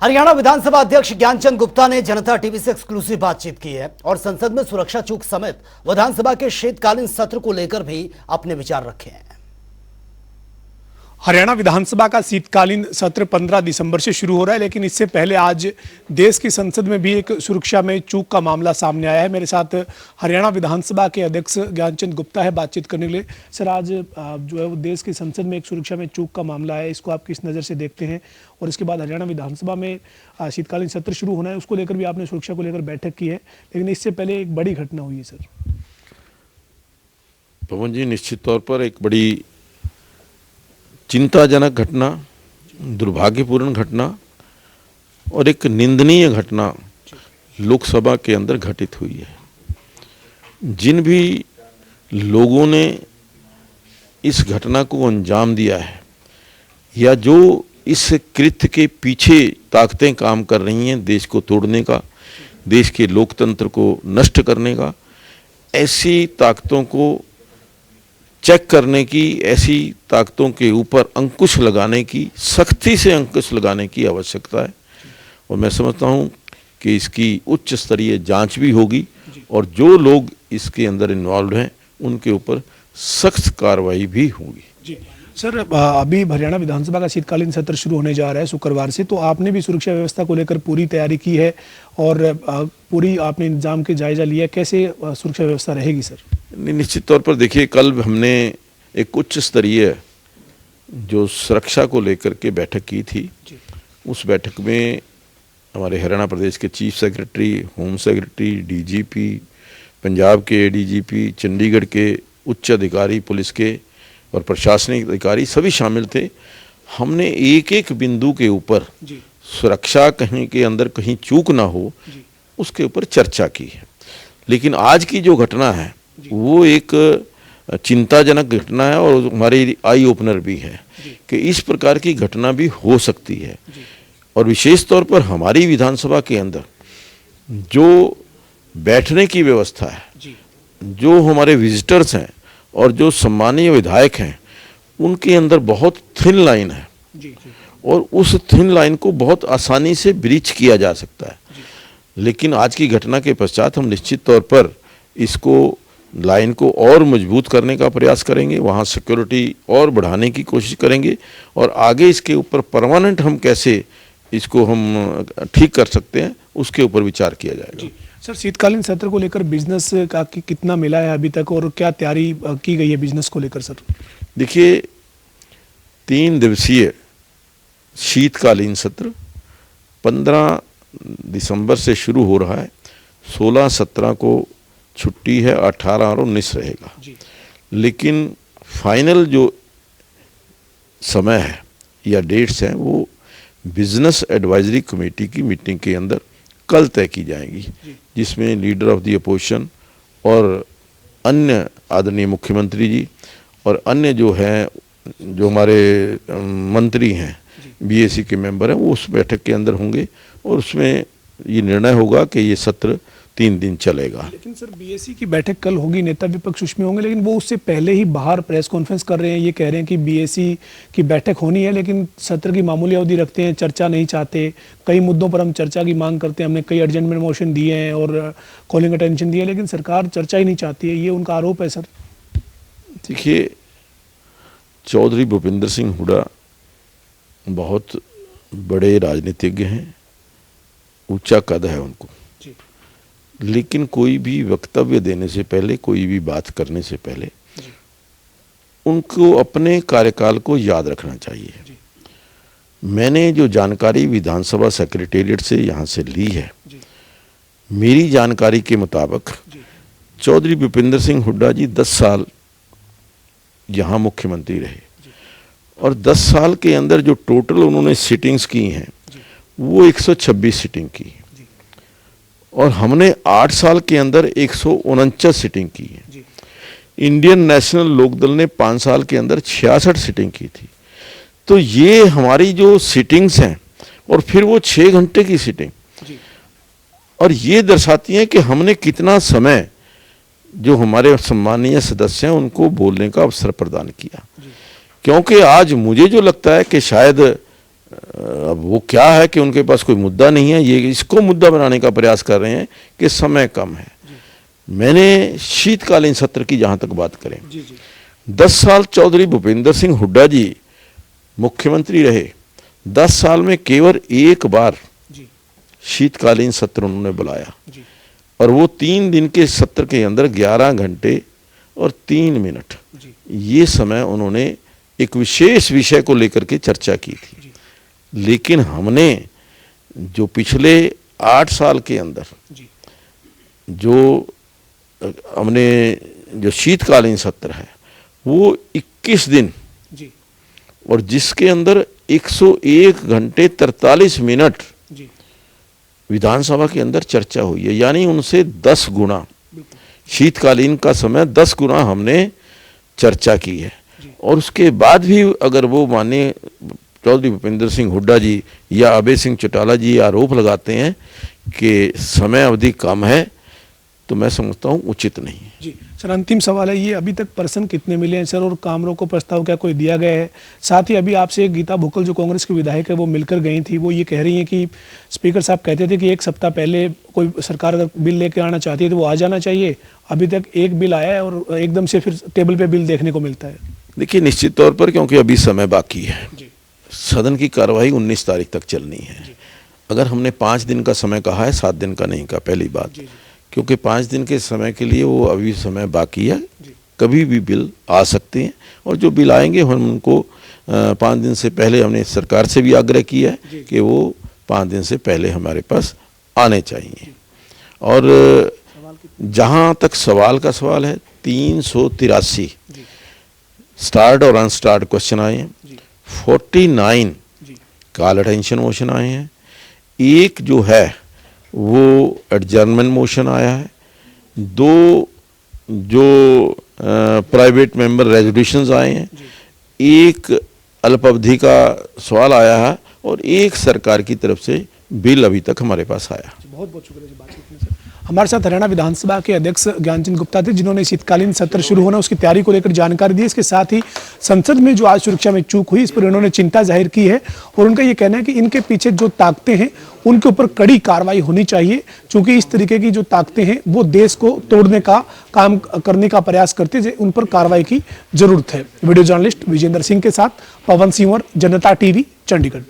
हरियाणा विधानसभा अध्यक्ष ज्ञानचंद गुप्ता ने जनता टीवी से एक्सक्लूसिव बातचीत की है और संसद में सुरक्षा चूक समेत विधानसभा के शीतकालीन सत्र को लेकर भी अपने विचार रखे हैं। हरियाणा विधानसभा का शीतकालीन सत्र 15 दिसंबर से शुरू हो रहा है, लेकिन इससे पहले आज देश की संसद में भी एक सुरक्षा में चूक का मामला सामने आया है। मेरे साथ हरियाणा विधानसभा के अध्यक्ष ज्ञानचंद गुप्ता है बातचीत करने के लिए। सर, आज जो है वो देश की संसद में एक सुरक्षा में चूक का मामला है, इसको आप किस नज़र से देखते हैं? और इसके बाद हरियाणा विधानसभा में शीतकालीन सत्र शुरू होना है, उसको लेकर भी आपने सुरक्षा को लेकर बैठक की है, लेकिन इससे पहले एक बड़ी घटना हुई है। सर पवन जी, निश्चित तौर पर एक बड़ी चिंताजनक घटना, दुर्भाग्यपूर्ण घटना और एक निंदनीय घटना लोकसभा के अंदर घटित हुई है। जिन भी लोगों ने इस घटना को अंजाम दिया है या जो इस कृत्य के पीछे ताकतें काम कर रही हैं देश को तोड़ने का, देश के लोकतंत्र को नष्ट करने का, ऐसी ताकतों को चेक करने की, ऐसी ताकतों के ऊपर अंकुश लगाने की, सख्ती से अंकुश लगाने की आवश्यकता है। और मैं समझता हूं कि इसकी उच्च स्तरीय जांच भी होगी और जो लोग इसके अंदर इन्वॉल्व हैं उनके ऊपर सख्त कार्रवाई भी होगी। जी सर, अभी हरियाणा विधानसभा का शीतकालीन सत्र शुरू होने जा रहा है शुक्रवार से, तो आपने भी सुरक्षा व्यवस्था को लेकर पूरी तैयारी की है और पूरी आपने इंतजाम के जायजा लिया, कैसे सुरक्षा व्यवस्था रहेगी सर? निश्चित तौर पर देखिए, कल हमने एक उच्च स्तरीय जो सुरक्षा को लेकर के बैठक की थी, उस बैठक में हमारे हरियाणा प्रदेश के chief secretary, home secretary, DGP, Punjab के एडीजीपी, चंडीगढ़ के उच्च अधिकारी, पुलिस के और प्रशासनिक अधिकारी सभी शामिल थे। हमने एक एक बिंदु के ऊपर सुरक्षा कहीं के अंदर कहीं चूक ना हो उसके ऊपर चर्चा की है। लेकिन आज की जो घटना है वो एक चिंताजनक घटना है और हमारी आई ओपनर भी है कि इस प्रकार की घटना भी हो सकती है। और विशेष तौर पर हमारी विधानसभा के अंदर जो बैठने की व्यवस्था है, जो हमारे विजिटर्स हैं और जो सम्मानीय विधायक हैं, उनके अंदर बहुत थिन लाइन है और उस थिन लाइन को बहुत आसानी से ब्रीच किया जा सकता है। लेकिन आज की घटना के पश्चात हम निश्चित तौर पर इसको लाइन को और मजबूत करने का प्रयास करेंगे, वहाँ सिक्योरिटी और बढ़ाने की कोशिश करेंगे और आगे इसके ऊपर परमानेंट हम कैसे इसको हम ठीक कर सकते हैं उसके ऊपर विचार किया जाएगा। सर, शीतकालीन सत्र को लेकर बिजनेस का कितना मिला है अभी तक और क्या तैयारी की गई है बिजनेस को लेकर? सर देखिए, 3 दिवसीय शीतकालीन सत्र 15 दिसंबर से शुरू हो रहा है, 16-17 को छुट्टी है, 18 और 19 रहेगा। लेकिन फाइनल जो समय है या डेट्स हैं वो बिजनेस एडवाइजरी कमेटी की मीटिंग के अंदर कल तय की जाएंगी, जिसमें लीडर ऑफ द अपोजिशन और अन्य आदरणीय मुख्यमंत्री जी और अन्य जो हैं, जो हमारे मंत्री हैं, बीएसी के मेंबर हैं, वो उस बैठक के अंदर होंगे और उसमें ये निर्णय होगा कि ये सत्र 3 दिन चलेगा। लेकिन सर, बीएसी की बैठक कल होगी, नेता विपक्ष उसमें होंगे, लेकिन वो उससे पहले ही बाहर प्रेस कॉन्फ्रेंस कर रहे हैं, ये कह रहे हैं कि बीएसी की बैठक होनी है लेकिन सत्र की मामूली अवधि रखते हैं, चर्चा नहीं चाहते। कई मुद्दों पर हम चर्चा की मांग करते हैं, हमने कई अर्जेंटमेंट मोशन दिए हैं और कॉलिंग अटेंशन दिए, लेकिन सरकार चर्चा ही नहीं चाहती है, ये उनका आरोप है। सर देखिए, चौधरी भूपेंद्र सिंह हुड्डा बहुत बड़े राजनीतिज्ञ हैं, ऊंचा कद है उनको, लेकिन कोई भी वक्तव्य देने से पहले, कोई भी बात करने से पहले उनको अपने कार्यकाल को याद रखना चाहिए। मैंने जो जानकारी विधानसभा सेक्रेटेरिएट से यहाँ से ली है, मेरी जानकारी के मुताबिक चौधरी भूपेंद्र सिंह हुड्डा जी 10 साल यहाँ मुख्यमंत्री रहे और 10 साल के अंदर जो टोटल उन्होंने सिटिंग्स की हैं वो 126 सिटिंग की और हमने 8 साल के अंदर 149 सिटिंग की है। इंडियन नेशनल लोकदल ने 5 साल के अंदर 66 सिटिंग की थी। तो ये हमारी जो सिटिंग्स हैं और फिर वो 6 घंटे की सिटिंग, और ये दर्शाती हैं कि हमने कितना समय जो हमारे सम्मानीय सदस्य हैं उनको बोलने का अवसर प्रदान किया। क्योंकि आज मुझे जो लगता है कि शायद अब वो क्या है कि उनके पास कोई मुद्दा नहीं है, ये इसको मुद्दा बनाने का प्रयास कर रहे हैं कि समय कम है। मैंने शीतकालीन सत्र की जहां तक बात करें, 10 साल चौधरी भूपेंद्र सिंह हुड्डा जी मुख्यमंत्री रहे, 10 साल में केवल एक बार शीतकालीन सत्र उन्होंने बुलाया, और वो 3 दिन के सत्र के अंदर 11 घंटे और 3 मिनट ये समय उन्होंने एक विशेष विषय को लेकर के चर्चा की थी। लेकिन हमने जो पिछले 8 साल के अंदर जो हमने जो शीतकालीन सत्र है वो 21 दिन और जिसके अंदर 101 घंटे 43 मिनट विधानसभा के अंदर चर्चा हुई है, यानी उनसे 10 गुना शीतकालीन का समय 10 गुना हमने चर्चा की है। और उसके बाद भी अगर वो माननीय चौधरी भूपेंद्र सिंह हुड्डा जी या अभय सिंह चौटाला जी आरोप लगाते हैं कि समय अवधि कम है, तो मैं समझता हूँ उचित नहीं है। जी सर, अंतिम सवाल है ये, अभी तक पर्सन कितने मिले हैं सर, और काम रोको प्रस्ताव क्या कोई दिया गया है? साथ ही अभी आपसे गीता भुक्कल जो कांग्रेस की विधायक है वो मिलकर गई थी, वो ये कह रही हैं कि स्पीकर साहब कहते थे कि 1 सप्ताह पहले कोई सरकार अगर बिल लेकर आना चाहती है तो वो आ जाना चाहिए। अभी तक एक बिल आया है और एकदम से फिर टेबल पे बिल देखने को मिलता है। देखिए, निश्चित तौर पर क्योंकि अभी समय बाकी है, सदन की कार्रवाई 19 तारीख तक चलनी है। अगर हमने 5 दिन का समय कहा है, 7 दिन का नहीं कहा, पहली बात, क्योंकि 5 दिन के समय के लिए वो अभी समय बाकी है, कभी भी बिल आ सकते हैं। और जो बिल आएंगे हम उनको 5 दिन से पहले, हमने सरकार से भी आग्रह किया है कि वो 5 दिन से पहले हमारे पास आने चाहिए। और जहाँ तक सवाल का सवाल है, 383 स्टार्ट और अनस्टार्ट क्वेश्चन आए हैं, 49 कॉल अटेंशन मोशन आए हैं, एक जो है वो एडजर्नमेंट मोशन आया है, 2 जो प्राइवेट मेंबर रेजोल्यूशंस आए हैं, एक अल्प अवधि का सवाल आया है और एक सरकार की तरफ से बिल अभी तक हमारे पास आया। बहुत बहुत शुक्रिया जी बातचीत में सर। हमारे साथ हरियाणा विधानसभा के अध्यक्ष ज्ञानचंद गुप्ता थे, जिन्होंने शीतकालीन सत्र शुरू होना उसकी तैयारी को लेकर जानकारी दी। इसके साथ ही संसद में जो आज सुरक्षा में चूक हुई इस पर उन्होंने चिंता जाहिर की है, और उनका ये कहना है कि इनके पीछे जो ताकतें हैं उनके ऊपर कड़ी कार्रवाई होनी चाहिए, क्योंकि इस तरीके की जो ताकतें हैं वो देश को तोड़ने का काम करने का प्रयास करते हैं, उन पर कार्रवाई की जरूरत है। वीडियो जर्नलिस्ट विजेंद्र सिंह के साथ पवन सिंह, जनता टीवी, चंडीगढ़।